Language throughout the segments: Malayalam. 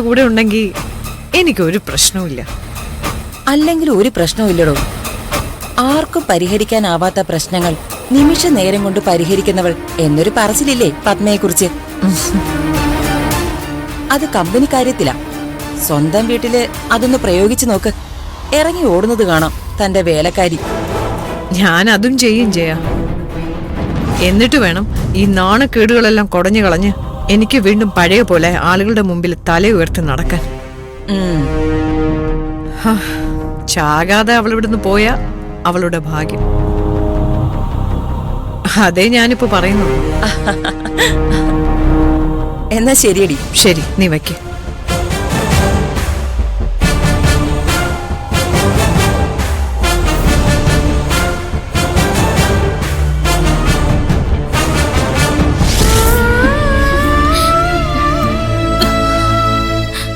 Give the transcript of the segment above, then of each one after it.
കൂടെ ഉണ്ടെങ്കിൽ എനിക്കൊരു പ്രശ്നവുമില്ല. അല്ലെങ്കിൽ ഒരു പ്രശ്നവുമില്ലടോ. ആർക്കും പരിഹരിക്കാനാവാത്ത പ്രശ്നങ്ങൾ നിമിഷ നേരം കൊണ്ട് പരിഹരിക്കുന്നവൾ എന്നൊരു പറച്ചിലില്ലേ പത്മയെക്കുറിച്ച്? അത് കമ്പനി കാര്യത്തിലാ. സ്വന്തം വീട്ടില് അതൊന്ന് പ്രയോഗിച്ചു നോക്ക്. ഇറങ്ങി ഓടുന്നത് കാണാം തന്റെ വേലക്കാരി. ഞാൻ അതും ചെയ്യും ചെയ്യാം. എന്നിട്ട് വേണം ഈ നാണക്കേടുകളെല്ലാം കുടഞ്ഞു കളഞ്ഞ് എനിക്ക് വീണ്ടും പഴയ പോലെ ആളുകളുടെ മുമ്പിൽ തല ഉയർത്തി നടക്കാൻ. ചാകാതെ അവളിവിടുന്ന് പോയാ അവളുടെ ഭാഗ്യം. അതേ ഞാനിപ്പോ പറയുന്നു. എന്നാ ശരിയടി. ശരി, നീ വയ്ക്ക്.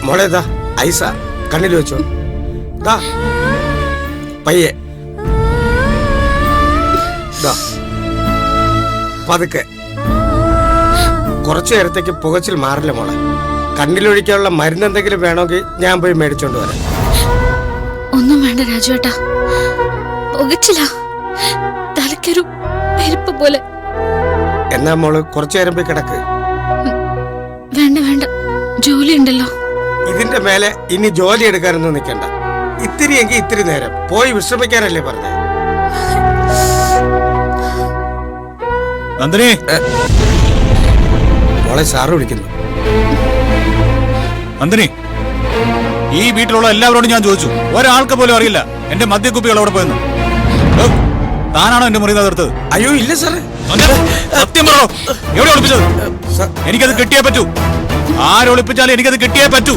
മോളെ ദാ ഐസ കണ്ണിൽ വെച്ചോ. ദാ പയ്യെ ദാ പതുക്കെ. കുറച്ചു നേരത്തേക്ക് പുകച്ചിൽ മാറില്ല മോളെ. കണ്ണിലൊഴിക്കാനുള്ള മരുന്ന് എന്തെങ്കിലും വേണമെങ്കിൽ ഞാൻ പോയി മേടിച്ചോണ്ട് വരാം. ഒന്നും വേണ്ട രാജുവേട്ടാ, പുകച്ചില്ല, തലക്കൊരു പെരുപ്പ് പോലെ. എന്നാ മോള് കുറച്ചു നേരം പോയി കിടക്ക്. വേണ്ട വേണ്ട, ജോലി ഉണ്ടല്ലോ. ഇതിന്റെ മേലെ ഇനി ജോലി എടുക്കാനൊന്നും നിൽക്കണ്ട. ഇത്തിരി എങ്കിൽ ഇത്തിരി നേരം പോയി വിശ്രമിക്കാനല്ലേ പറഞ്ഞേ. നന്ദിനി, മോളെ സാറ് വിളിക്കുന്നു. നന്ദിനി, ഈ വീട്ടിലുള്ള എല്ലാവരോടും ഞാൻ ചോദിച്ചു, ഒരാൾക്ക് പോലും അറിയില്ല എന്റെ മദ്യക്കുപ്പികൾ അവിടെ പോയെന്ന്. താനാണോ എന്റെ മുറി തകർത്തത്? അയ്യോ ഇല്ല സാറേ. സത്യം പറഞ്ഞോ, എവിടെ ഒളിപ്പിച്ചത്? എനിക്കത് കിട്ടിയേ പറ്റൂ. ആരൊളിപ്പിച്ചാലും എനിക്കത് കിട്ടിയേ പറ്റൂ.